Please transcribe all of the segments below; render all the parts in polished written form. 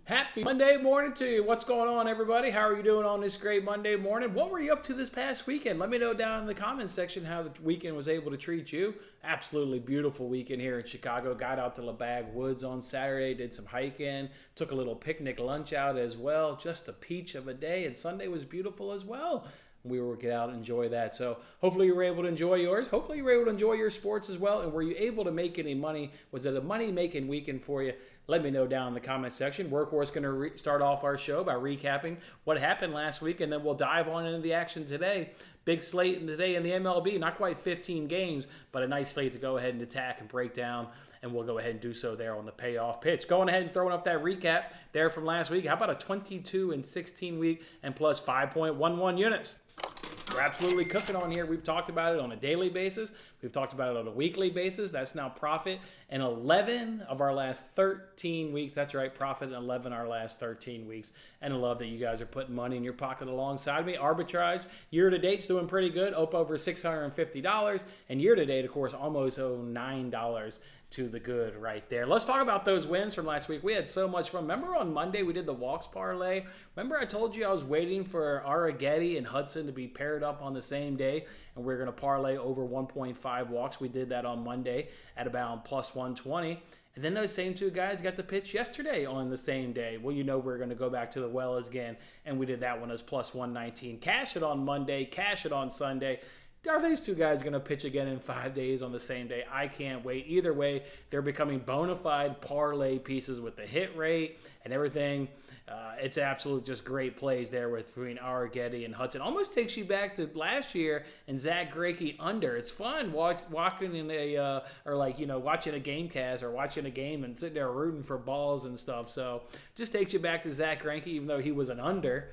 Happy Monday morning to you. What's going on, everybody? How are you doing on this great Monday morning? What were you up to this past weekend? Let me know down in the comments section how the weekend was able to treat you. Absolutely beautiful weekend here in Chicago. Got out to LaBag Woods on Saturday, did some hiking, took a little picnic lunch out as well. Just a peach of a day, and Sunday was beautiful as well. We were get out and enjoy that. So hopefully you were able to enjoy yours. Hopefully you were able to enjoy your sports as well. And were you able to make any money? Was it a money-making weekend for you? Let me know down in the comment section. Workhorse going to start off our show by recapping what happened last week, and then we'll dive on into the action today. Big slate today in the MLB. Not quite 15 games, but a nice slate to go ahead and attack and break down. And we'll go ahead and do so there on the payoff pitch. Going ahead and throwing up that recap there from last week. How about a 22-16 week and plus 5.11 units? We're absolutely cooking on here. We've talked about it on a daily basis. We've talked about it on a weekly basis. That's now profit in 11 of our last 13 weeks. That's right, profit in 11 of our last 13 weeks. And I love that you guys are putting money in your pocket alongside me. Arbitrage year-to-date's doing pretty good, up over $650. And year-to-date, of course, almost $9 to the good right there. Let's talk about those wins from last week. We had so much fun. Remember on Monday we did the walks parlay? Remember I told you I was waiting for Arrighetti and Hudson to be paired up on the same day, and we're going to parlay over 1.5 walks. We did that on Monday at about plus 120. And then those same two guys got the pitch yesterday on the same day. Well, you know we're going to go back to the well again, and we did that one as plus 119. Cash it on Monday, cash it on Sunday. Are these two guys going to pitch again in 5 days on the same day? I can't wait. Either way, they're becoming bona fide parlay pieces with the hit rate and everything. It's absolute just great plays there between Arrighetti and Hudson. Almost takes you back to last year and Zach Greinke under. It's fun walking in watching a game cast or watching a game and sitting there rooting for balls and stuff. So just takes you back to Zach Greinke, even though he was an under.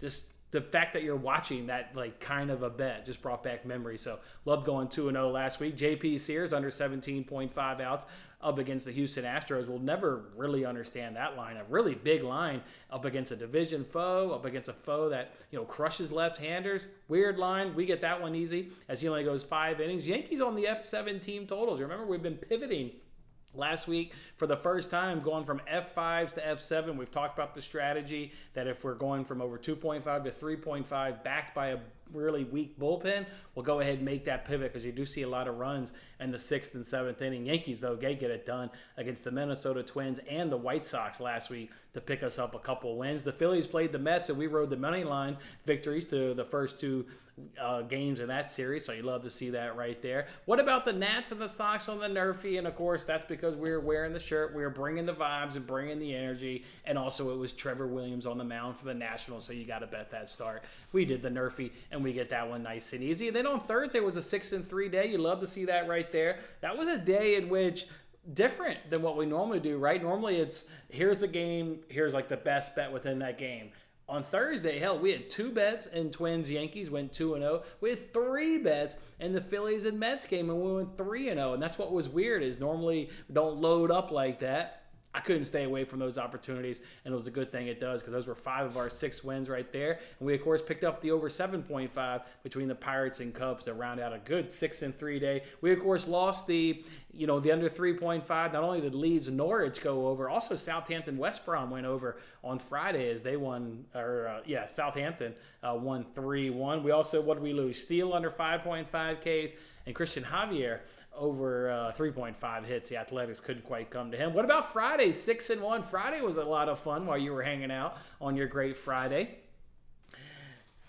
Just the fact that you're watching that kind of a bet just brought back memories. So loved going 2-0 last week. JP Sears under 17.5 outs up against the Houston Astros. We'll never really understand that line. A really big line up against a division foe, up against a foe that crushes left-handers. Weird line. We get that one easy as he only goes 5 innings. Yankees on the F7 team totals. Remember, we've been pivoting last week for the first time, going from F5 to F7. We've talked about the strategy that if we're going from over 2.5 to 3.5 backed by a really weak bullpen, we'll go ahead and make that pivot because you do see a lot of runs in the 6th and 7th inning. Yankees, though, they get it done against the Minnesota Twins and the White Sox last week to pick us up a couple wins. The Phillies played the Mets, and we rode the money line victories to the first two games in that series, so you love to see that right there. What about the Nats and the Sox on the Nerfy? And, of course, that's because we were wearing the shirt. We were bringing the vibes and bringing the energy, and also it was Trevor Williams on the mound for the Nationals, so you got to bet that start. We did the Nerfy, and we get that one nice and easy. And then on Thursday was a 6-3 day. You love to see that right there. That was a day in which different than what we normally do, right? Normally it's here's the game, here's the best bet within that game. On Thursday, hell, we had 2 bets in Twins-Yankees, went 2-0. We had 3 bets in the Phillies and Mets game, and we went 3-0. And that's what was weird is normally we don't load up like that. I couldn't stay away from those opportunities, and it was a good thing it does because those were 5 of our 6 wins right there. And we, of course, picked up the over 7.5 between the Pirates and Cubs to round out a good 6-3 day. We, of course, lost the under 3.5. Not only did Leeds and Norwich go over, also Southampton West Brom went over on Friday as they won, Southampton won 3-1. We also, what did we lose? Steele under 5.5 Ks and Christian Javier over 3.5 hits. The Athletics couldn't quite come to him. What about Friday? 6-1. Friday was a lot of fun while you were hanging out on your great Friday.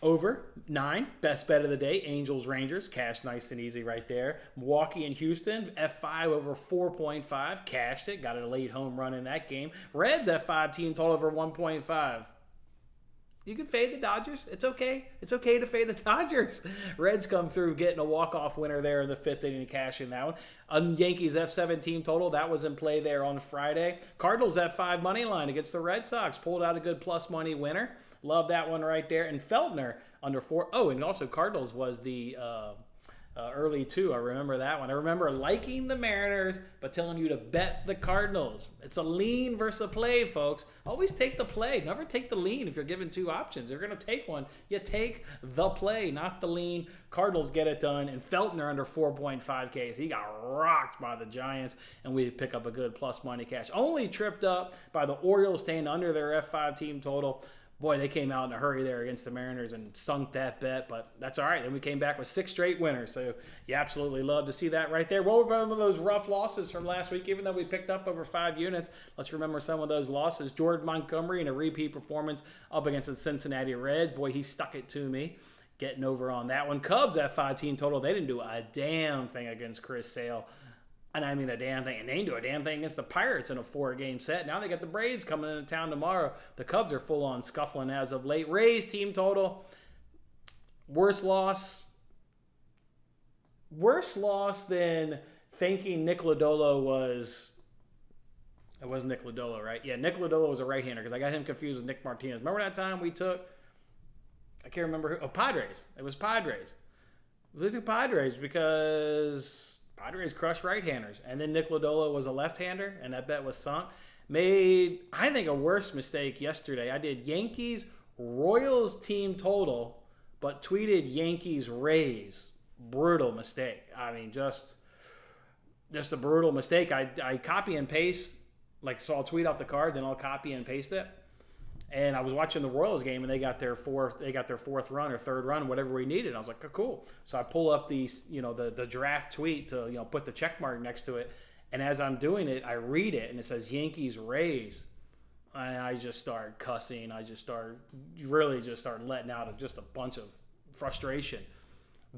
Over 9, best bet of the day. Angels, Rangers, cash nice and easy right there. Milwaukee and Houston, F5 over 4.5, cashed it. Got a late home run in that game. Reds, F5 team total over 1.5. You can fade the Dodgers. It's okay. It's okay to fade the Dodgers. Reds come through getting a walk-off winner there in the 5th inning to cash in that one. Yankees F7 team total, that was in play there on Friday. Cardinals F5 money line against the Red Sox. Pulled out a good plus money winner. Love that one right there. And Feltner under 4. Oh, and also Cardinals was the early too. I remember that one. I remember liking the Mariners, but telling you to bet the Cardinals. It's a lean versus a play, folks. Always take the play. Never take the lean if you're given two options. You're going to take one. You take the play, not the lean. Cardinals get it done. And Feltner under 4.5 Ks. He got rocked by the Giants, and we pick up a good plus money cash. Only tripped up by the Orioles staying under their F5 team total. Boy, they came out in a hurry there against the Mariners and sunk that bet, but that's all right. Then we came back with 6 straight winners, so you absolutely love to see that right there. What were some of those rough losses from last week? Even though we picked up over 5 units, let's remember some of those losses. Jordan Montgomery in a repeat performance up against the Cincinnati Reds. Boy, he stuck it to me. Getting over on that one. Cubs at 5 team total. They didn't do a damn thing against Chris Sale. And I mean a damn thing. And they didn't do a damn thing against the Pirates in a 4-game set. Now they got the Braves coming into town tomorrow. The Cubs are full on scuffling as of late. Rays team total. Worst loss than thinking Nick Lodolo was... It was Nick Lodolo, right? Yeah, Nick Lodolo was a right-hander because I got him confused with Nick Martinez. Remember that time we took... I can't remember who... Oh, Padres. It was Padres. We took Padres because... Padres crushed right-handers. And then Nick Lodolo was a left-hander, and that bet was sunk. Made, I think, a worse mistake yesterday. I did Yankees-Royals team total, but tweeted Yankees-Rays. Brutal mistake. I mean, just a brutal mistake. I copy and paste, like, so I'll tweet out the card, then I'll copy and paste it. And I was watching the Royals game, and they got their fourth run or third run, whatever we needed. I was like, oh, cool. So I pull up the draft tweet to put the check mark next to it. And as I'm doing it, I read it, and it says Yankees Rays, and I just start cussing. I just start letting out just a bunch of frustration.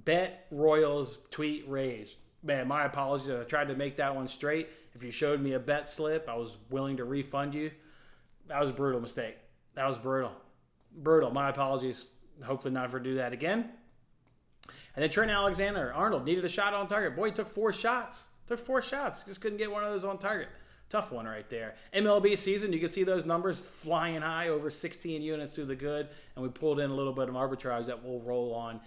Bet Royals, tweet Rays. Man, my apologies. I tried to make that one straight. If you showed me a bet slip, I was willing to refund you. That was a brutal mistake. That was brutal. Brutal. My apologies. Hopefully not ever do that again. And then Trent Alexander-Arnold needed a shot on target. Boy, he took 4 shots. Just couldn't get one of those on target. Tough one right there. MLB season, you can see those numbers flying high, over 16 units to the good. And we pulled in a little bit of arbitrage that we'll roll on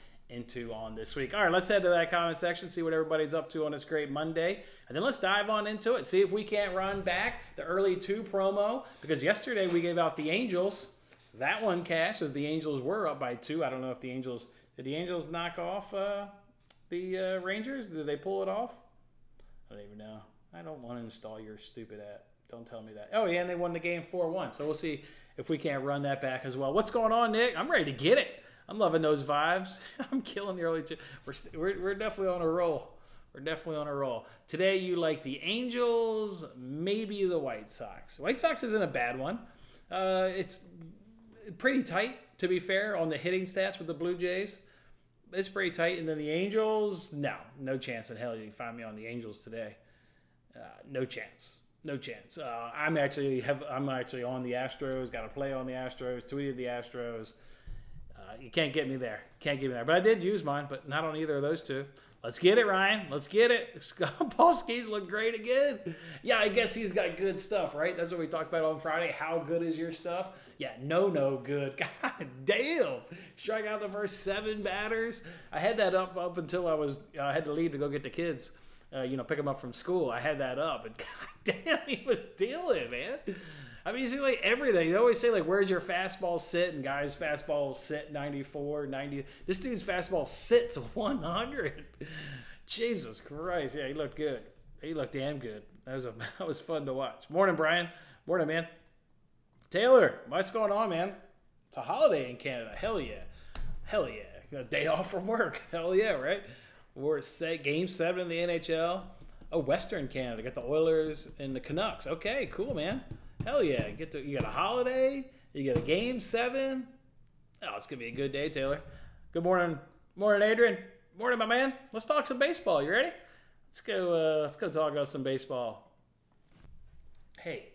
this week. All right, let's head to that comment section, see what everybody's up to on this great Monday. And then let's dive on into it, see if we can't run back the early 2 promo, because yesterday we gave out the Angels. That one cashed as the Angels were up by 2. I don't know if did the Angels knock off the Rangers? Did they pull it off? I don't even know. I don't want to install your stupid app. Don't tell me that. Oh, yeah, and they won the game 4-1. So we'll see if we can't run that back as well. What's going on, Nick? I'm ready to get it. I'm loving those vibes. I'm killing the early 2. We're definitely on a roll. Today you like the Angels, maybe the White Sox. White Sox isn't a bad one. It's pretty tight, to be fair, on the hitting stats with the Blue Jays. It's pretty tight. And then the Angels, no chance in hell you can find me on the Angels today. No chance. I'm actually on the Astros. Got to play on the Astros. Tweeted the Astros. You can't get me there. But I did use mine, but not on either of those 2. Let's get it, Ryan. Let's get it. Polsky's look great again. Yeah, I guess he's got good stuff, right? That's what we talked about on Friday. How good is your stuff? Yeah, no good. God damn. Strike out the first 7 batters. I had that up until I had to leave to go get the kids, pick them up from school. I had that up, and god damn, he was dealing, man. I mean, you see, like, everything. They always say, like, where's your fastball sit? And guys' fastball sit 94, 90. This dude's fastball sits 100. Jesus Christ. Yeah, he looked good. He looked damn good. That was fun to watch. Morning, Brian. Morning, man. Taylor, what's going on, man? It's a holiday in Canada. Hell yeah. Got a day off from work. Hell yeah, right? We're at Game 7 in the NHL. Oh, Western Canada. Got the Oilers and the Canucks. Okay, cool, man. Hell yeah. You got a holiday. You got a Game 7. Oh, it's going to be a good day, Taylor. Good morning. Morning, Adrian. Morning, my man. Let's talk some baseball. You ready? Let's go talk about some baseball. Hey.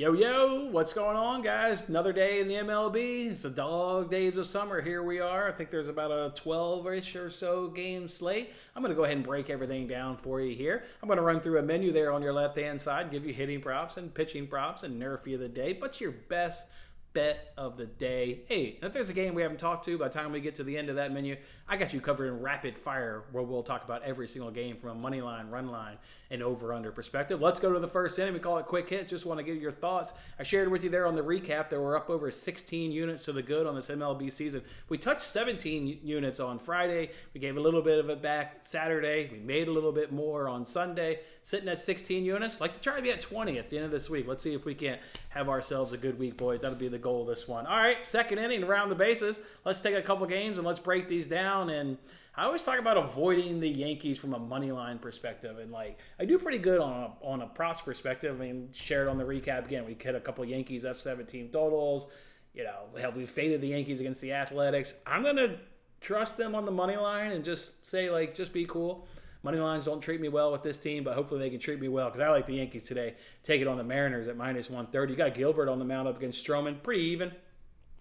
Yo, yo, what's going on, guys? Another day in the MLB. It's the dog days of summer. Here we are. I think there's about a 12-ish or so game slate. I'm going to go ahead and break everything down for you here. I'm going to run through a menu there on your left-hand side, give you hitting props and pitching props and nerfy of the day. What's your best bet of the day? Hey, if there's a game we haven't talked to by the time we get to the end of that menu, I got you covered in rapid fire, where we'll talk about every single game from a money line, run line, and over-under perspective. Let's go to the first inning. We call it quick hits. Just want to give you your thoughts. I shared with you there on the recap that we're up over 16 units to the good on this MLB season. We touched 17 units on Friday. We gave a little bit of it back Saturday. We made a little bit more on Sunday. Sitting at 16 units. Like to try to be at 20 at the end of this week. Let's see if we can't have ourselves a good week, boys. That'll be the goal of this one. All right, second inning, around the bases. Let's take a couple games and let's break these down. And I always talk about avoiding the Yankees from a money line perspective, and like I do pretty good on a props perspective. I mean, shared on the recap again. We hit a couple Yankees F17 totals. You know, hell, we faded the Yankees against the Athletics. I'm gonna trust them on the money line and just say like, just be cool. Money lines don't treat me well with this team, but hopefully they can treat me well because I like the Yankees today. Take it on the Mariners at -130. You got Gilbert on the mound up against Stroman, pretty even.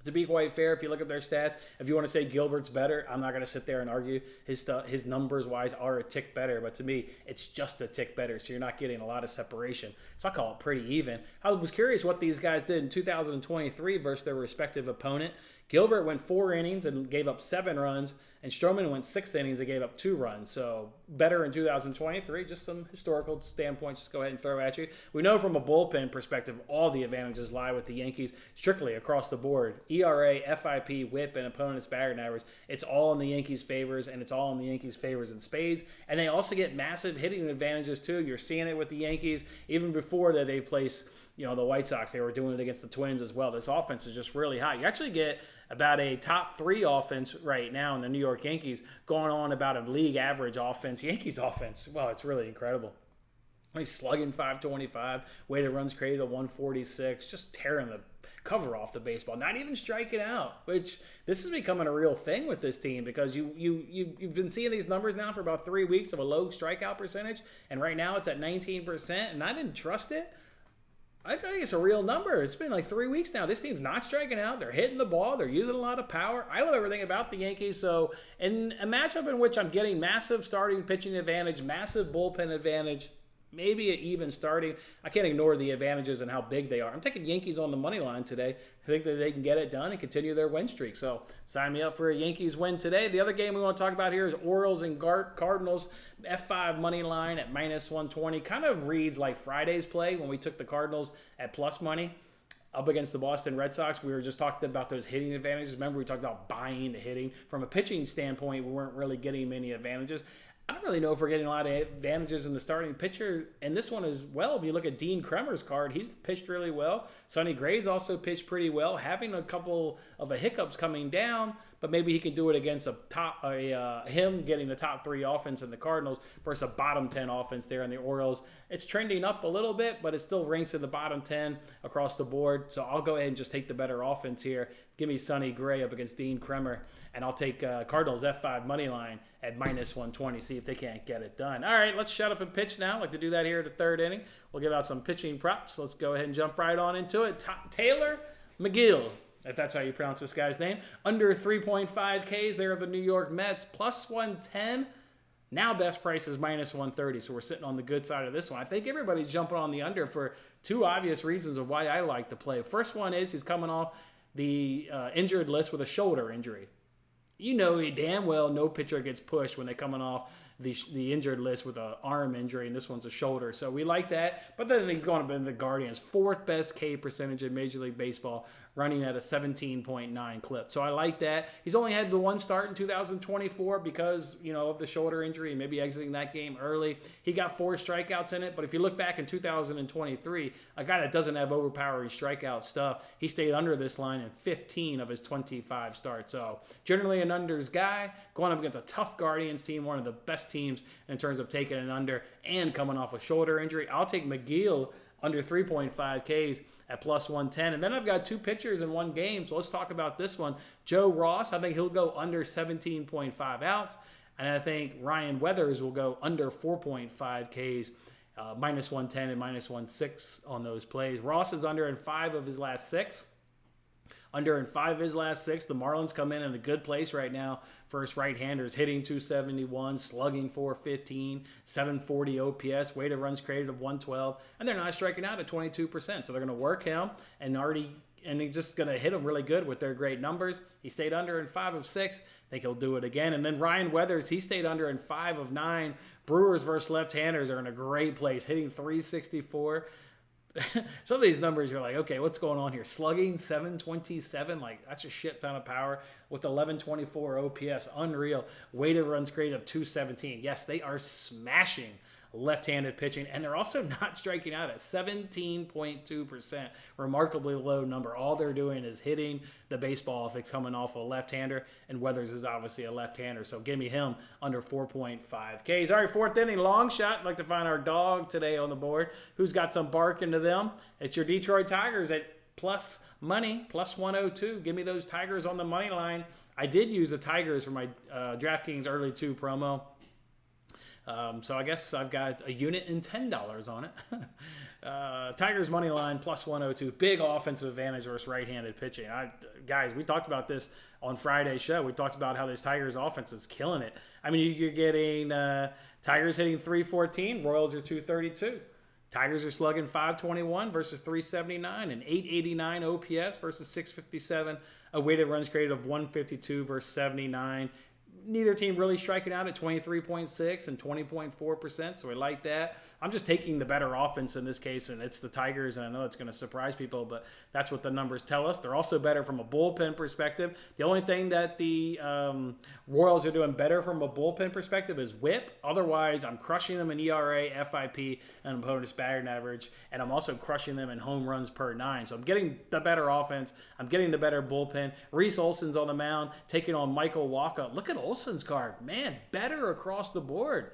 To be quite fair, if you look at their stats, if you want to say Gilbert's better, I'm not going to sit there and argue. His numbers-wise are a tick better, but to me, it's just a tick better, so you're not getting a lot of separation. So I call it pretty even. I was curious what these guys did in 2023 versus their respective opponent. Gilbert went 4 innings and gave up 7 runs, and Stroman went 6 innings and gave up 2 runs. So better in 2023, just some historical standpoints just go ahead and throw at you. We know from a bullpen perspective, all the advantages lie with the Yankees strictly across the board. ERA, FIP, whip, and opponent's batting average. It's all in the Yankees' favors, and it's all in the Yankees' favors in spades. And they also get massive hitting advantages too. You're seeing it with the Yankees even before that they place, the White Sox. They were doing it against the Twins as well. This offense is just really hot. You actually get about a top 3 offense right now in the New York Yankees, going on about a league average offense. Yankees offense, well, it's really incredible. He's slugging .525, weighted runs created at 146, just tearing the cover off the baseball, not even striking out, which this is becoming a real thing with this team because you've been seeing these numbers now for about 3 weeks of a low strikeout percentage, and right now it's at 19%, and I didn't trust it. I think it's a real number. It's been like 3 weeks now. This team's not striking out. They're hitting the ball. They're using a lot of power. I love everything about the Yankees. So in a matchup in which I'm getting massive starting pitching advantage, massive bullpen advantage, maybe an even starting, I can't ignore the advantages and how big they are. I'm taking Yankees on the money line today. I think that they can get it done and continue their win streak. So sign me up for a Yankees win today. The other game we want to talk about here is Orioles and Cardinals. F5 money line at -120. Kind of reads like Friday's play when we took the Cardinals at plus money up against the Boston Red Sox. We were just talking about those hitting advantages. Remember, we talked about buying the hitting. From a pitching standpoint, we weren't really getting many advantages. I don't really know if we're getting a lot of advantages in the starting pitcher. And this one as well, if you look at Dean Kremer's card, he's pitched really well. Sonny Gray's also pitched pretty well, having a couple of hiccups coming down, but maybe he can do it against him getting the top 3 offense in the Cardinals versus a bottom 10 offense there in the Orioles. It's trending up a little bit, but it still ranks in the bottom 10 across the board. So I'll go ahead and just take the better offense here. Give me Sonny Gray up against Dean Kremer, and I'll take Cardinals F5 money line at -120, see if they can't get it done. All right, let's shut up and pitch now. I like to do that here at the 3rd inning. We'll give out some pitching props. Let's go ahead and jump right on into it. Taylor McGill, if that's how you pronounce this guy's name. Under 3.5 Ks there of the New York Mets, +110. Now best price is -130, so we're sitting on the good side of this one. I think everybody's jumping on the under for 2 obvious reasons of why I like to play. First one is he's coming off the injured list with a shoulder injury. You know damn well no pitcher gets pushed when they're coming off the injured list with an arm injury, and this one's a shoulder. So we like that. But then he's going to be the Guardians' 4th best K percentage in Major League Baseball, running at a 17.9 clip. So I like that. He's only had the 1 start in 2024 because, of the shoulder injury and maybe exiting that game early. He got 4 strikeouts in it. But if you look back in 2023, a guy that doesn't have overpowering strikeout stuff, he stayed under this line in 15 of his 25 starts. So generally an unders guy, going up against a tough Guardians team, one of the best teams in terms of taking an under and coming off a shoulder injury. I'll take McGill under 3.5 Ks at +110. And then I've got 2 pitchers in one game, so let's talk about this one. Joe Ross, I think he'll go under 17.5 outs. And I think Ryan Weathers will go under 4.5 Ks. Minus 110 and minus 106 on those plays. Ross is under in 5 of his last 6. Under in 5 of his last 6. The Marlins come in a good place right now. First right-handers hitting 271, slugging 415, 740 OPS, weighted runs created of 112, and they're not striking out at 22%. So they're going to work him and he's just going to hit him really good with their great numbers. He stayed under in 5 of 6. I think he'll do it again. And then Ryan Weathers, he stayed under in 5 of 9. Brewers versus left-handers are in a great place, hitting 364. Some of these numbers, you're like, okay, what's going on here? Slugging 727, like that's a shit ton of power with 1124 OPS, unreal. Weighted runs created of 217. Yes, they are smashing left-handed pitching, and they're also not striking out at 17.2%. Remarkably low number. All they're doing is hitting the baseball if it's coming off a left-hander, and Weathers is obviously a left-hander, so give me him under 4.5 Ks. All right, 4th inning, long shot. I'd like to find our dog today on the board. Who's got some bark into them? It's your Detroit Tigers at plus money, plus 102. Give me those Tigers on the money line. I did use the Tigers for my DraftKings early 2 promo. So I guess I've got a unit and $10 on it. Tigers money line plus 102. Big offensive advantage versus right-handed pitching. Guys, we talked about this on Friday's show. We talked about how this Tigers offense is killing it. I mean, you're getting Tigers hitting 314. Royals are 232. Tigers are slugging 521 versus 379 and 889 OPS versus 657. A weighted runs created of 152 versus 79. Neither team really striking out at 23.6 and 20.4%, so we like that. I'm just taking the better offense in this case, and it's the Tigers, and I know it's going to surprise people, but that's what the numbers tell us. They're also better from a bullpen perspective. The only thing that the Royals are doing better from a bullpen perspective is whip. Otherwise, I'm crushing them in ERA, FIP, and opponent's batting average, and I'm also crushing them in home runs per 9. So I'm getting the better offense. I'm getting the better bullpen. Reese Olson's on the mound, taking on Michael Wacha. Look at Olson's card. Man, better across the board.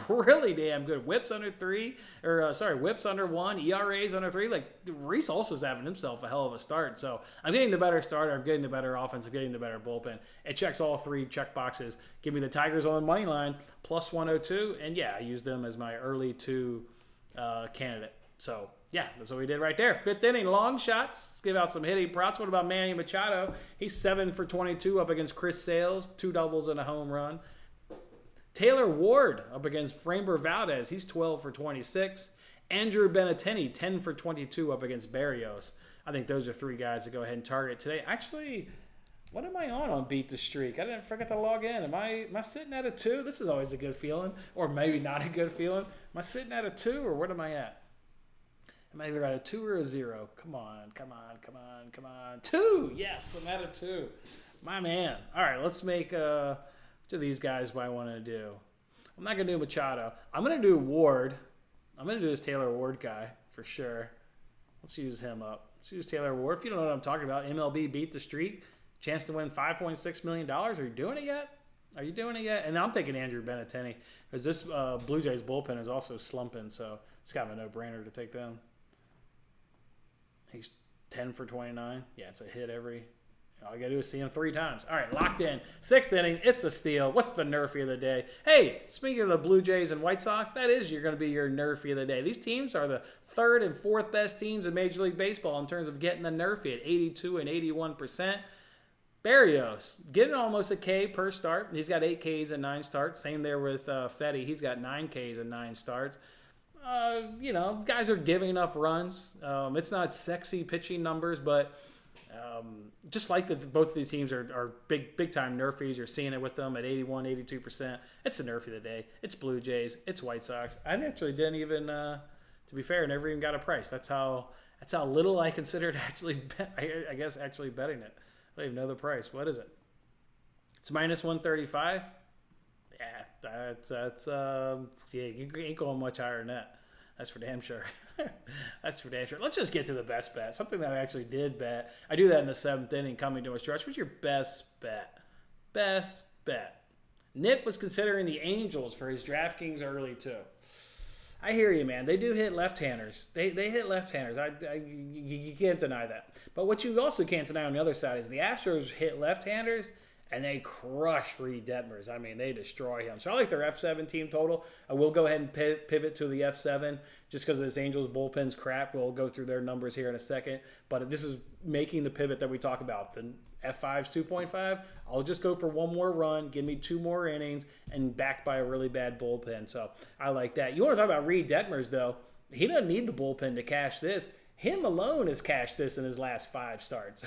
Really damn good. Whips under 1, ERAs under 3. Like, Reese Olson's having himself a hell of a start. So I'm getting the better starter. I'm getting the better offense. I'm getting the better bullpen. It checks all 3 check boxes. Give me the Tigers on the money line plus 102. And yeah, I used them as my early 2 candidate. So yeah, that's what we did right there. 5th inning, long shots. Let's give out some hitting props. What about Manny Machado? He's 7 for 22 up against Chris Sales. 2 doubles and a home run. Taylor Ward up against Framber Valdez. He's 12 for 26. Andrew Benintendi, 10 for 22 up against Berrios. I think those are 3 guys to go ahead and target today. Actually, what am I on Beat the Streak? I didn't forget to log in. Am I sitting at a 2? This is always a good feeling, or maybe not a good feeling. Am I sitting at a 2, or what am I at? Am I either at a 2 or a 0? Come on. 2! Yes, I'm at a 2. My man. All right, let's make... to these guys what I want to do. I'm not going to do Machado. I'm going to do Ward. I'm going to do this Taylor Ward guy for sure. Let's use him up. Let's use Taylor Ward. If you don't know what I'm talking about, MLB Beat the Streak. Chance to win $5.6 million. Are you doing it yet? And I'm taking Andrew Benintendi because this Blue Jays bullpen is also slumping, so it's kind of a no-brainer to take them. He's 10 for 29. Yeah, it's a hit every... All you got to do is see him 3 times. All right, locked in. 6th inning, it's a steal. What's the nerfy of the day? Hey, speaking of the Blue Jays and White Sox, that is going to be your nerfy of the day. These teams are the 3rd and 4th best teams in Major League Baseball in terms of getting the nerfy at 82 and 81%. Berrios, getting almost a K per start. He's got 8 Ks and 9 starts. Same there with Fetty. He's got 9 Ks and 9 starts. Guys are giving up runs. It's not sexy pitching numbers, but... just like both of these teams are big time nerfies. You're seeing it with them at 81, 82%. It's the nerfy of the day. It's Blue Jays. It's White Sox. I actually didn't even, to be fair, never even got a price. That's how little I considered actually actually betting it. I don't even know the price. What is it? It's minus 135. Yeah, that's you ain't going much higher than that. That's for damn sure. Let's just get to the best bet. Something that I actually did bet. I do that in the 7th inning coming to a stretch. What's your best bet? Best bet. Nick was considering the Angels for his DraftKings early too. I hear you, man. They do hit left-handers. They hit left-handers. You can't deny that. But what you also can't deny on the other side is the Astros hit left-handers, and they crush Reed Detmers. I mean, they destroy him. So I like their F7 team total. I will go ahead and pivot to the F7 just because this Angels bullpen's crap. We'll go through their numbers here in a second. But this is making the pivot that we talk about. The F5's 2.5. I'll just go for one more run, give me 2 more innings, and backed by a really bad bullpen. So I like that. You want to talk about Reed Detmers, though. He doesn't need the bullpen to cash this. Him alone has cashed this in his last 5 starts.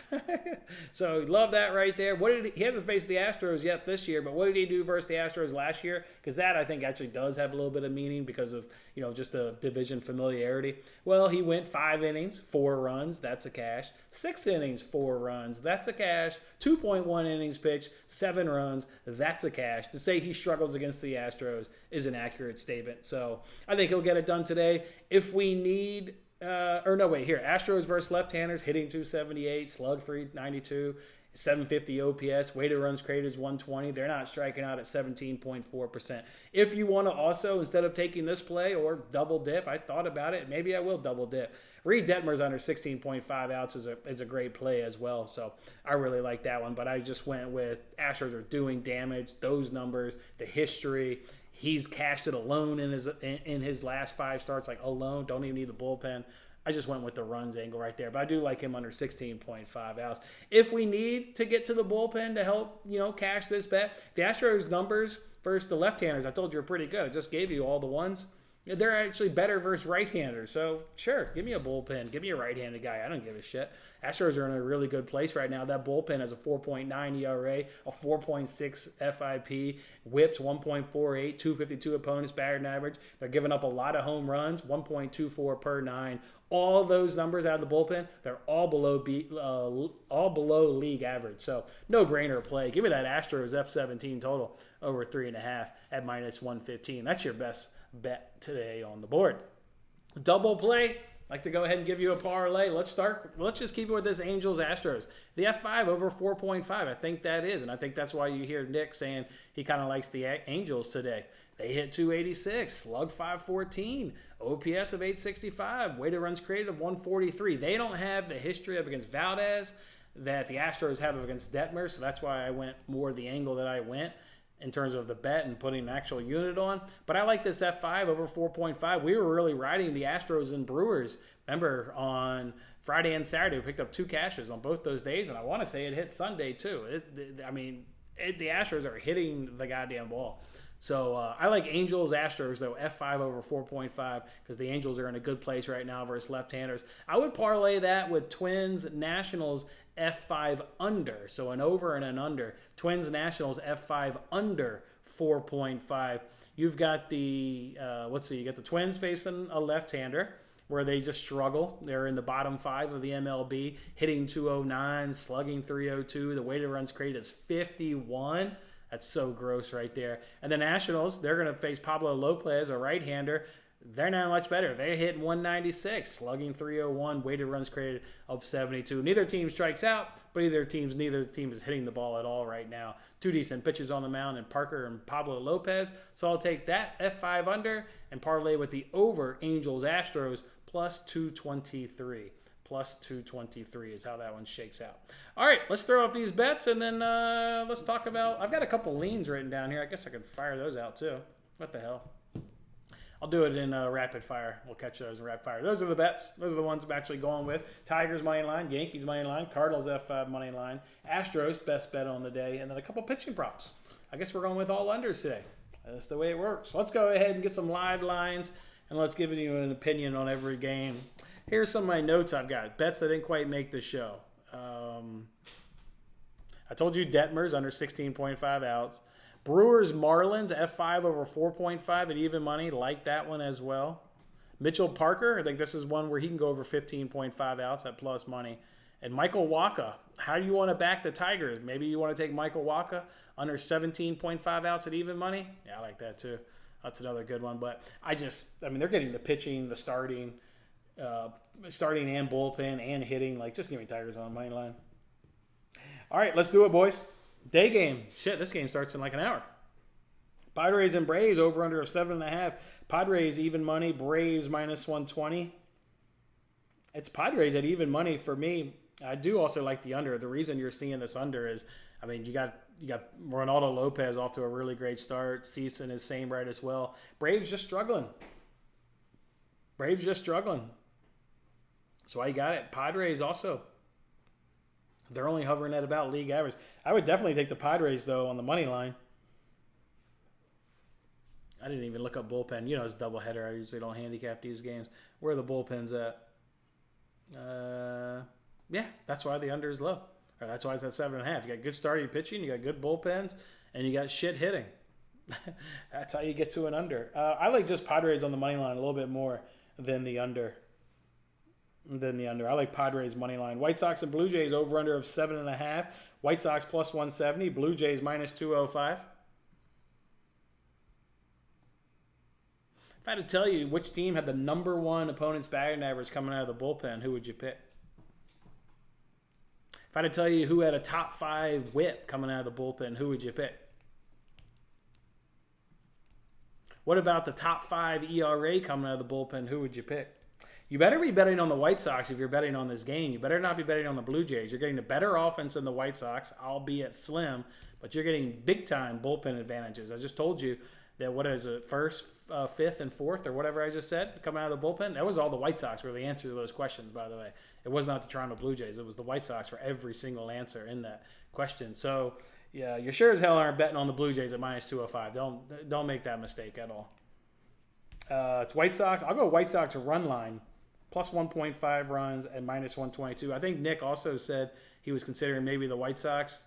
So love that right there. He hasn't faced the Astros yet this year, but what did he do versus the Astros last year? Because that, I think, actually does have a little bit of meaning because of, just a division familiarity. Well, he went 5 innings, 4 runs. That's a cash. 6 innings, 4 runs. That's a cash. 2.1 innings pitched, 7 runs. That's a cash. To say he struggles against the Astros is an accurate statement. So I think he'll get it done today. If we need... Astros versus left-handers, hitting 278, slug 392, 750 OPS, weighted runs created is 120. They're not striking out at 17.4%. If you want to also, instead of taking this play or double dip, I thought about it. Maybe I will double dip. Reed Detmers under 16.5 outs is a great play as well. So I really like that one. But I just went with Astros are doing damage, those numbers, the history. He's cashed it alone in his last 5 starts, like alone. Don't even need the bullpen. I just went with the runs angle right there. But I do like him under 16.5 outs. If we need to get to the bullpen to help, cash this bet, the Astros numbers versus the left-handers, I told you are pretty good. I just gave you all the ones. They're actually better versus right-handers. So, sure, give me a bullpen. Give me a right-handed guy. I don't give a shit. Astros are in a really good place right now. That bullpen has a 4.9 ERA, a 4.6 FIP, whips 1.48, 252 opponents batting average. They're giving up a lot of home runs, 1.24 per 9. All those numbers out of the bullpen, they're all below league average. So, no-brainer play. Give me that Astros F17 total over 3.5 at -115. That's your best bet today on the board. Double play. Like to go ahead and give you a parlay. Let's just keep it with this Angels Astros. The F5 over 4.5. I think that is, and I think that's why you hear Nick saying he kind of likes the Angels today. They hit 286, slug 514, OPS of 865, weighted runs created of 143. They don't have the history up against Valdez that the Astros have against Detmer, so that's why I went more the angle that I went in terms of the bet and putting an actual unit on. But I like this F5 over 4.5. We were really riding the Astros and Brewers. Remember, on Friday and Saturday, we picked up 2 cashes on both those days, and I want to say it hit Sunday too. The Astros are hitting the goddamn ball. So I like Angels, Astros, though, F5 over 4.5 because the Angels are in a good place right now versus left-handers. I would parlay that with Twins, Nationals, F5 under. So an over and an under. Twins, Nationals, F5 under 4.5. You've got you got the Twins facing a left-hander where they just struggle. They're in the bottom 5 of the MLB, hitting 209, slugging 302. The weighted runs created is 51. That's so gross right there. And the Nationals, they're going to face Pablo Lopez, a right-hander. They're not much better. They're hitting 196, slugging 301, weighted runs created of 72. Neither team strikes out, but neither team is hitting the ball at all right now. 2 decent pitchers on the mound in Parker and Pablo Lopez. So I'll take that F5 under and parlay with the over Angels Astros plus 223. Plus 223 is how that one shakes out. All right, let's throw up these bets and then let's talk about... I've got a couple leans written down here. I guess I could fire those out too. What the hell? I'll do it in rapid fire. We'll catch those in rapid fire. Those are the bets. Those are the ones I'm actually going with. Tigers money line, Yankees money line, Cardinals F5 money line, Astros best bet on the day, and then a couple pitching props. I guess we're going with all unders today. That's the way it works. Let's go ahead and get some live lines and let's give you an opinion on every game. Here's some of my notes I've got. Bets that didn't quite make the show. I told you Detmers under 16.5 outs. Brewers Marlins F5 over 4.5 at even money. Like that one as well. Mitchell Parker, I think this is one where he can go over 15.5 outs at plus money. And Michael Wacha, how do you want to back the Tigers? Maybe you want to take Michael Wacha under 17.5 outs at even money. Yeah, I like that too. That's another good one. But they're getting the pitching, the starting and bullpen and hitting. Like, just give me Tigers on the money line. All right, let's do it, boys. Day game. Shit, this game starts in like an hour. Padres and Braves over under of 7.5. Padres even money. Braves minus 120. It's Padres at even money for me. I do also like the under. The reason you're seeing this under is I mean, you got Ronaldo Lopez off to a really great start. Ceason is same right as well. Braves just struggling. So I got it. Padres also. They're only hovering at about league average. I would definitely take the Padres, though, on the money line. I didn't even look up bullpen. You know, it's doubleheader. I usually don't handicap these games. Where are the bullpens at? Yeah, that's why the under is low. Or that's why it's at 7.5. You got good starting pitching, you got good bullpens, and you got shit hitting. That's how you get to an under. I like just Padres on the money line a little bit more than the under. I like Padres money line. White Sox and Blue Jays over under of 7.5. White Sox plus 170. Blue Jays minus 205. If I had to tell you which team had the number one opponent's batting average coming out of the bullpen, who would you pick? If I had to tell you who had a top 5 whip coming out of the bullpen, who would you pick? What about the top 5 ERA coming out of the bullpen, who would you pick? You better be betting on the White Sox if you're betting on this game. You better not be betting on the Blue Jays. You're getting the better offense in the White Sox, albeit slim, but you're getting big-time bullpen advantages. I just told you that, what is it, first, fifth, and fourth, or whatever I just said, coming out of the bullpen? That was all the White Sox were the answer to those questions, by the way. It was not the Toronto Blue Jays. It was the White Sox for every single answer in that question. So, yeah, you sure as hell aren't betting on the Blue Jays at minus 205. Don't make that mistake at all. It's White Sox. I'll go White Sox run line, plus 1.5 runs and minus 122. I think Nick also said he was considering maybe the White Sox.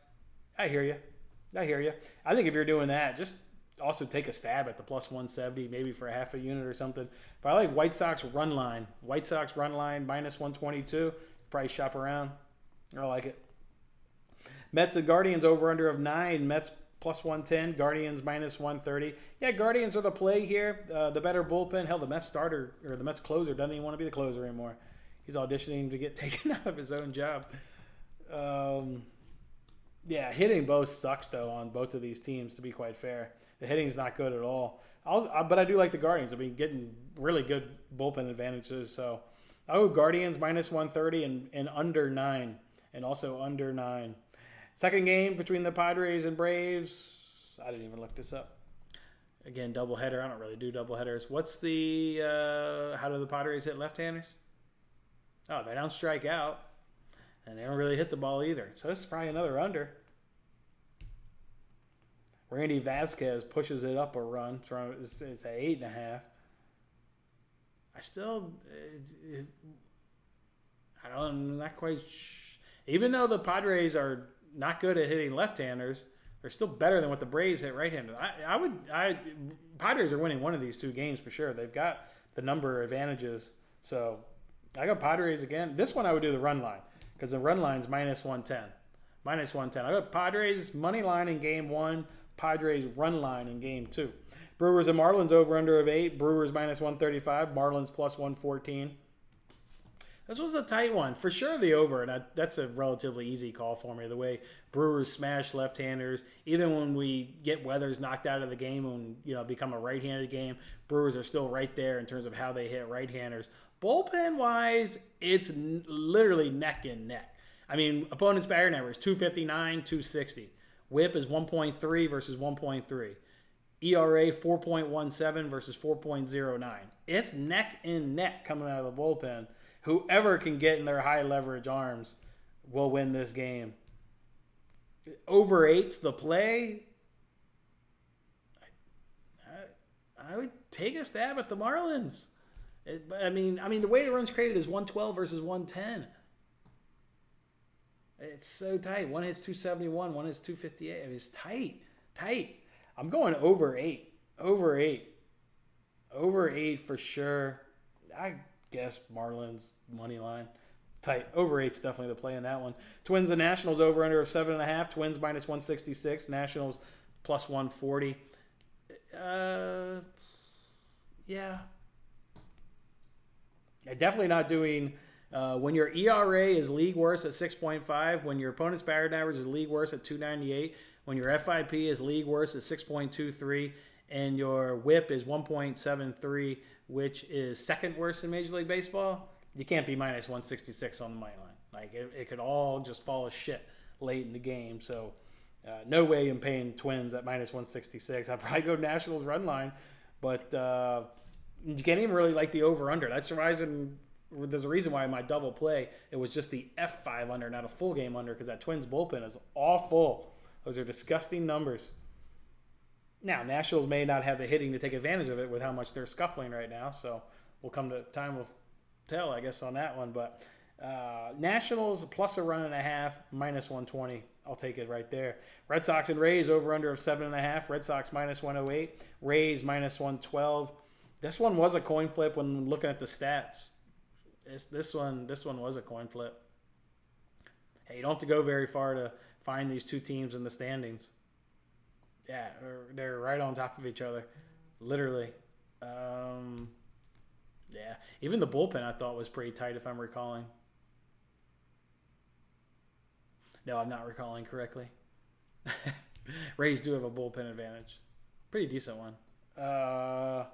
I hear you. I think if you're doing that, just also take a stab at the plus 170, maybe for a half a unit or something. But I like White Sox run line. White Sox run line, minus 122. Probably shop around. I like it. Mets and Guardians over under of 9. Mets plus 110. Guardians minus 130. Yeah, Guardians are the play here. The better bullpen. Hell, the Mets starter, or the Mets closer, doesn't even want to be the closer anymore. He's auditioning to get taken out of his own job. Yeah, hitting both sucks, though, on both of these teams, to be quite fair. The hitting's not good at all. But I do like the Guardians. I mean, getting really good bullpen advantages. So I'll go Guardians minus 130 and under 9. And also under 9. Second game between the Padres and Braves. I didn't even look this up. Again, doubleheader. I don't really do doubleheaders. What's the how do the Padres hit left-handers? Oh, they don't strike out. And they don't really hit the ball either. So this is probably another under. Randy Vasquez pushes it up a run. It's at 8.5. I'm not quite. Even though the Padres are not good at hitting left-handers, they're still better than what the Braves hit right-handers. Padres are winning one of these two games for sure. They've got the number of advantages. So I got Padres again. This one I would do the run line because the run line's minus 110. Minus 110. I got Padres money line in game 1. Padres run line in game 2. Brewers and Marlins over under of 8. Brewers minus 135. Marlins plus 114. This was a tight one. For sure the over, and that's a relatively easy call for me. The way Brewers smash left-handers, even when we get Weathers knocked out of the game and become a right-handed game, Brewers are still right there in terms of how they hit right-handers. Bullpen-wise, it's literally neck and neck. I mean, opponent's batting average 259, 260. WHIP is 1.3 versus 1.3. ERA 4.17 versus 4.09. It's neck and neck coming out of the bullpen. Whoever can get in their high leverage arms will win this game. Over 8's the play. I would take a stab at the Marlins. I mean, the way the runs created is 112 versus 110. It's so tight. One hits 271, one hits 258. I mean, it's tight. I'm going over 8. Over 8 for sure. I guess Marlins money line. Tight. Over 8's definitely the play in that one. Twins and Nationals over under of 7.5. Twins minus 166. Nationals plus 140. Yeah. Definitely not doing. When your ERA is league worst at 6.5, when your opponent's batting average is league worst at 298, when your FIP is league worst at 6.23, and your WHIP is 1.73, which is second worst in Major League Baseball, you can't be minus 166 on the money line. Like it could all just fall as shit late in the game. So No way I'm paying Twins at minus 166. I'd probably go Nationals run line, but you can't even really like the over-under. That's the reason. There's a reason why in my double play, it was just the F5 under, not a full game under, because that Twins bullpen is awful. Those are disgusting numbers. Now, Nationals may not have the hitting to take advantage of it with how much they're scuffling right now, so we'll come to time will tell, I guess, on that one. But Nationals plus a run and a half, minus 120. I'll take it right there. Red Sox and Rays over under of 7.5. Red Sox minus 108. Rays minus 112. This one was a coin flip when looking at the stats. This one was a coin flip. Hey, you don't have to go very far to find these two teams in the standings. Yeah, they're right on top of each other, literally. Yeah, even the bullpen I thought was pretty tight, if I'm recalling. No, I'm not recalling correctly. Rays do have a bullpen advantage. Pretty decent one. I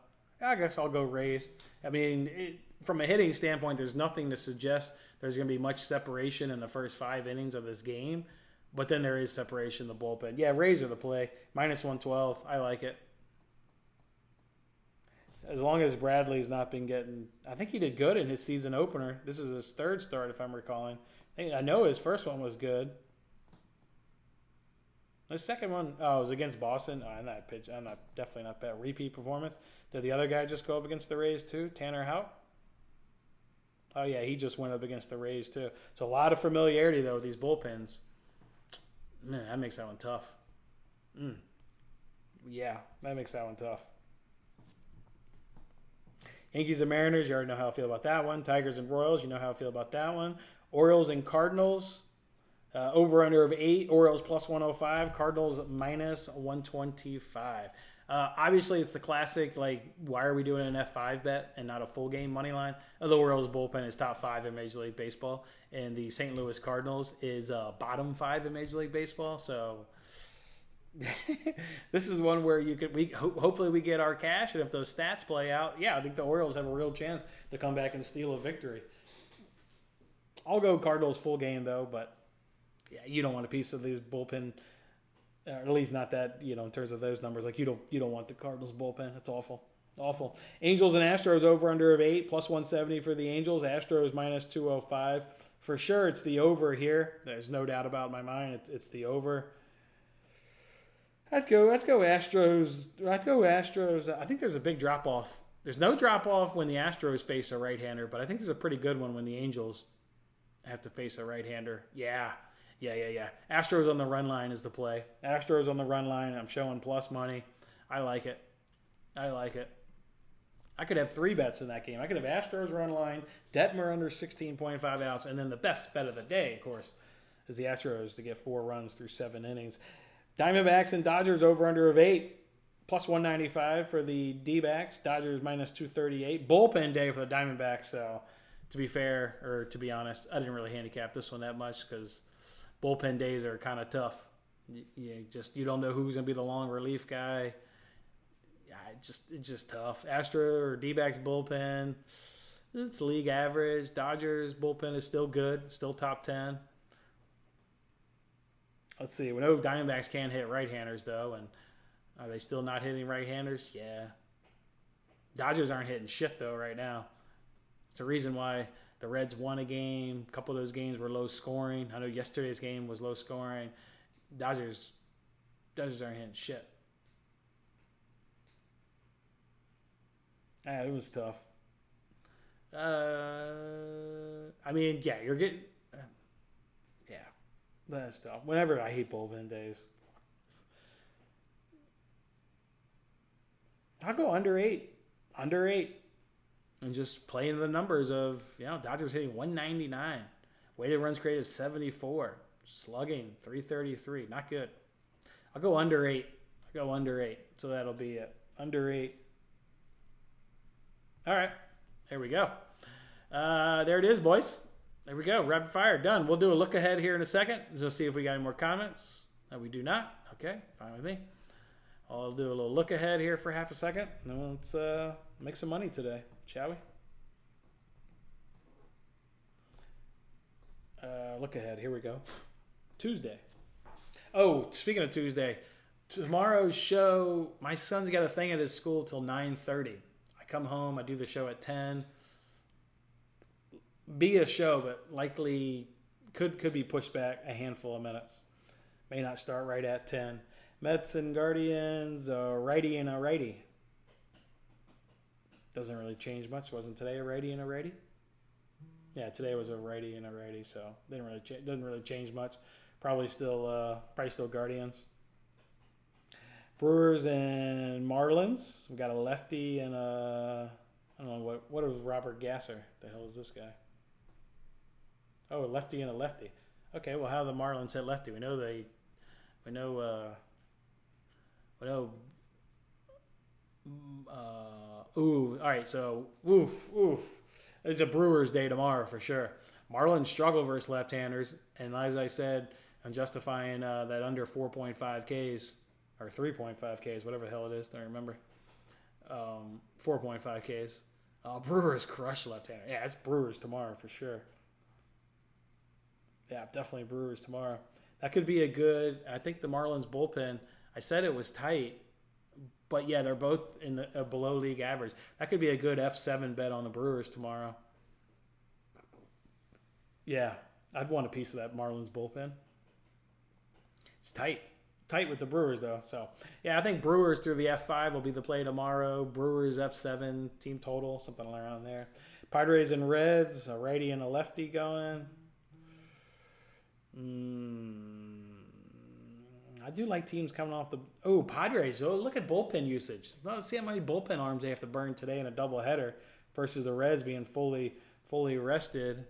guess I'll go Rays. I mean, from a hitting standpoint, there's nothing to suggest there's going to be much separation in the first 5 innings of this game. But then there is separation in the bullpen. Yeah, Rays are the play. Minus 112. I like it. As long as Bradley's not been getting... I think he did good in his season opener. This is his 3rd start, if I'm recalling. I know his first one was good. The second one, it was against Boston. I'm definitely not bad. Repeat performance. Did the other guy just go up against the Rays too? Tanner Houck? Oh, yeah, he just went up against the Rays too. So a lot of familiarity, though, with these bullpens. Man, that makes that one tough. Yeah, that makes that one tough. Yankees and Mariners, you already know how I feel about that one. Tigers and Royals, you know how I feel about that one. Orioles and Cardinals, over under of 8. Orioles plus 105. Cardinals minus 125. Obviously, it's the classic, like, why are we doing an F5 bet and not a full game money line? The Orioles bullpen is top 5 in Major League Baseball, and the St. Louis Cardinals is bottom 5 in Major League Baseball. So this is one where hopefully we get our cash, and if those stats play out, yeah, I think the Orioles have a real chance to come back and steal a victory. I'll go Cardinals full game though, but yeah, you don't want a piece of these bullpen. Or at least not that, in terms of those numbers. Like, you don't want the Cardinals bullpen. It's awful. Awful. Angels and Astros over under of 8, plus 170 for the Angels. Astros minus 205. For sure, it's the over here. There's no doubt about it in my mind. It's the over. I'd go Astros. I'd go Astros. I think there's a big drop-off. There's no drop-off when the Astros face a right-hander, but I think there's a pretty good one when the Angels have to face a right-hander. Yeah. Astros on the run line is the play. Astros on the run line. I'm showing plus money. I like it. I could have 3 bets in that game. I could have Astros run line, Detmer under 16.5 outs, and then the best bet of the day, of course, is the Astros to get 4 runs through 7 innings. Diamondbacks and Dodgers over under of 8, plus 195 for the D-backs. Dodgers minus 238. Bullpen day for the Diamondbacks. So, to be fair, or to be honest, I didn't really handicap this one that much because bullpen days are kind of tough. You don't know who's going to be the long relief guy. Yeah, it's just tough. Astro or D-backs bullpen, it's league average. Dodgers bullpen is still good, still top 10. Let's see. We know Diamondbacks can't hit right-handers, though, and are they still not hitting right-handers? Yeah. Dodgers aren't hitting shit, though, right now. It's the reason why the Reds won a game. A couple of those games were low scoring. I know yesterday's game was low scoring. Dodgers aren't hitting shit. It was tough. I mean, yeah, you're getting... yeah, that's tough. Whenever I hate bullpen days. I'll go under 8. Under 8. And just playing the numbers of, Dodgers hitting 199. Weighted runs created 74. Slugging 333. Not good. I'll go under 8. So that'll be it. Under 8. All right. There we go. There it is, boys. There we go. Rapid fire. Done. We'll do a look ahead here in a second. So see if we got any more comments. No, we do not. Okay. Fine with me. I'll do a little look ahead here for half a second. And then let's make some money today. Shall we? Look ahead. Here we go. Tuesday. Oh, speaking of Tuesday, tomorrow's show, my son's got a thing at his school till 9:30. I come home, I do the show at 10. Be a show, but likely could be pushed back a handful of minutes. May not start right at 10. Mets and Guardians, a righty and a righty. Doesn't really change much. Wasn't today a righty and a righty? Yeah, today was a righty and a righty, so doesn't really change much. Probably still Guardians. Brewers and Marlins. We got a lefty and a, I don't know what is Robert Gasser. The hell is this guy? Oh, a lefty and a lefty. Okay, well, how the Marlins hit lefty? We know. All right. So, oof. It's a Brewers day tomorrow for sure. Marlins struggle versus left-handers, and as I said, I'm justifying that under 4.5 Ks or 3.5 Ks, whatever the hell it is. Don't remember. 4.5 Ks. Brewers crush left-hander. Yeah, it's Brewers tomorrow for sure. Yeah, definitely Brewers tomorrow. That could be a good. I think the Marlins bullpen. I said it was tight, but yeah, they're both in the below league average. That could be a good F7 bet on the Brewers tomorrow. Yeah, I'd want a piece of that Marlins bullpen. It's tight with the Brewers though. So yeah, I think Brewers through the F5 will be the play tomorrow. Brewers F7 team total, something around there. Padres and Reds, a righty and a lefty going. I do like teams coming off the... Oh, Padres. Oh, look at bullpen usage. Let's see how many bullpen arms they have to burn today in a doubleheader versus the Reds being fully rested.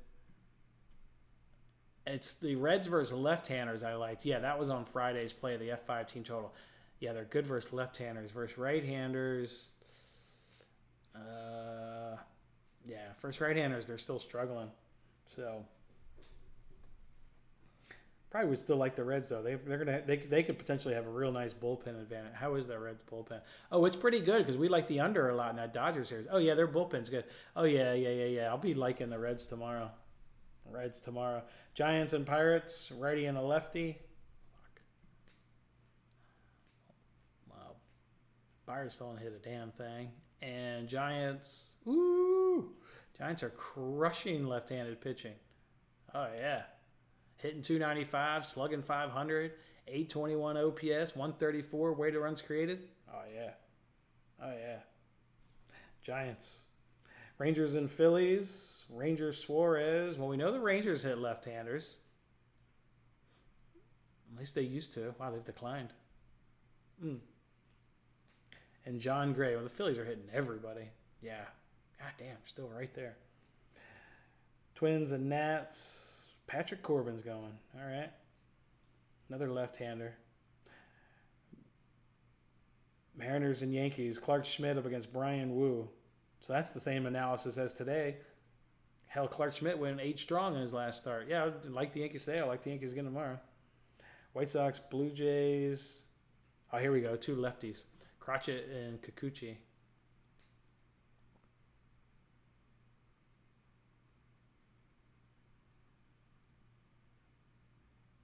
It's the Reds versus left-handers I liked. Yeah, that was on Friday's play, the F5 team total. Yeah, they're good versus left-handers. Versus right-handers... yeah, versus right-handers, they're still struggling. So... Probably would still like the Reds though. They could potentially have a real nice bullpen advantage. How is that Reds bullpen? Oh, it's pretty good because we like the under a lot in that Dodgers series. Oh yeah, their bullpen's good. Oh yeah. I'll be liking the Reds tomorrow. Giants and Pirates, righty and a lefty. Wow, Pirates don't hit a damn thing. And Giants, Giants are crushing left-handed pitching. Oh yeah. Hitting 295, slugging 500, 821 OPS, 134 weighted runs created. Oh, yeah. Giants. Rangers and Phillies. Rangers Suarez. Well, we know the Rangers hit left-handers. At least they used to. Wow, they've declined. And John Gray. Well, the Phillies are hitting everybody. Yeah. God damn, still right there. Twins and Nats. Patrick Corbin's going. All right. Another left-hander. Mariners and Yankees. Clark Schmidt up against Brian Wu. So that's the same analysis as today. Hell, Clark Schmidt went 8 strong in his last start. Yeah, I like the Yankees today. I like the Yankees again tomorrow. White Sox, Blue Jays. Oh, here we go. 2 lefties. Crotchet and Kikuchi.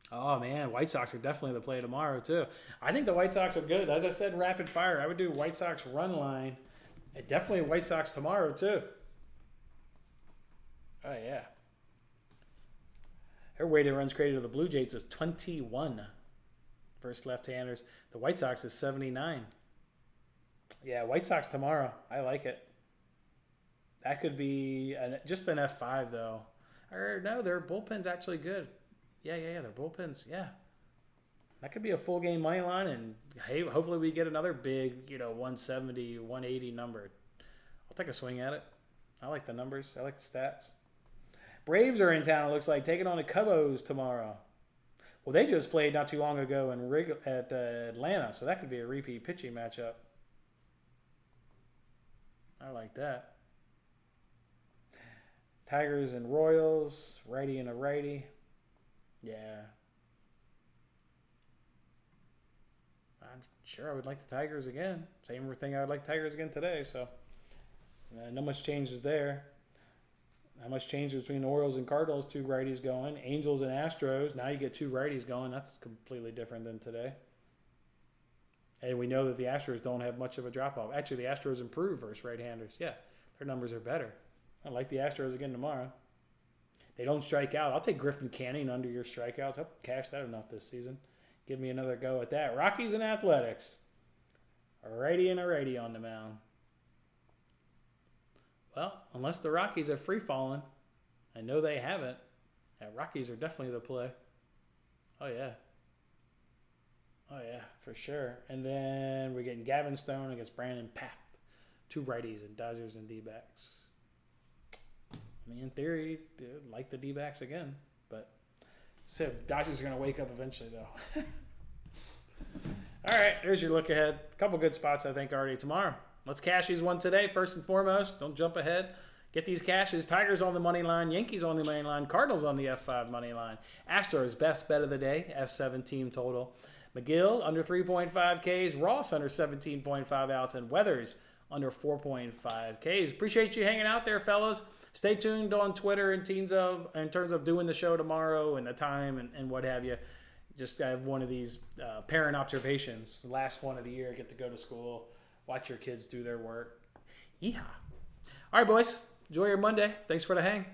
Oh, man, White Sox are definitely the play tomorrow, too. I think the White Sox are good. As I said, rapid fire. I would do White Sox run line. And definitely White Sox tomorrow, too. Oh, yeah. Her weighted runs created to the Blue Jays is 21 versus left-handers. The White Sox is 79. Yeah, White Sox tomorrow. I like it. That could be just an F5, though. Or, no, their bullpen's actually good. Yeah, their bullpens, yeah. That could be a full game money line, and hey, hopefully we get another big, 170, 180 number. I'll take a swing at it. I like the numbers. I like the stats. Braves are in town, it looks like, taking on the Cubs tomorrow. Well, they just played not too long ago at Atlanta, so that could be a repeat pitching matchup. I like that. Tigers and Royals, righty and a righty. Yeah. I'm sure I would like the Tigers again. Same thing I would like Tigers again today, so not much changes there. Not much change between Orioles and Cardinals, 2 righties going. Angels and Astros, now you get 2 righties going. That's completely different than today. And we know that the Astros don't have much of a drop-off. Actually, the Astros improved versus right-handers. Yeah, their numbers are better. I like the Astros again tomorrow. They don't strike out. I'll take Griffin Canning under your strikeouts. I'll cash that enough this season. Give me another go at that. Rockies and Athletics. A righty and a righty on the mound. Well, unless the Rockies have free-fallen, I know they haven't. Yeah, Rockies are definitely the play. Oh, yeah. Oh, yeah, for sure. And then we're getting Gavin Stone against Brandon Paft. 2 righties and Dodgers and D-backs. I mean, in theory, dude, like the D-backs again. But so Dodgers are going to wake up eventually, though. All right, here's your look ahead. A couple good spots, I think, already tomorrow. Let's cash these one today, first and foremost. Don't jump ahead. Get these cashes. Tigers on the money line. Yankees on the money line. Cardinals on the F5 money line. Astros, best bet of the day. F7 team total. McGill, under 3.5 Ks. Ross, under 17.5 outs. And Weathers, under 4.5 Ks. Appreciate you hanging out there, fellas. Stay tuned on Twitter in terms of doing the show tomorrow and the time and what have you. Just have one of these parent observations. Last one of the year. Get to go to school. Watch your kids do their work. Yeehaw. All right, boys. Enjoy your Monday. Thanks for the hang.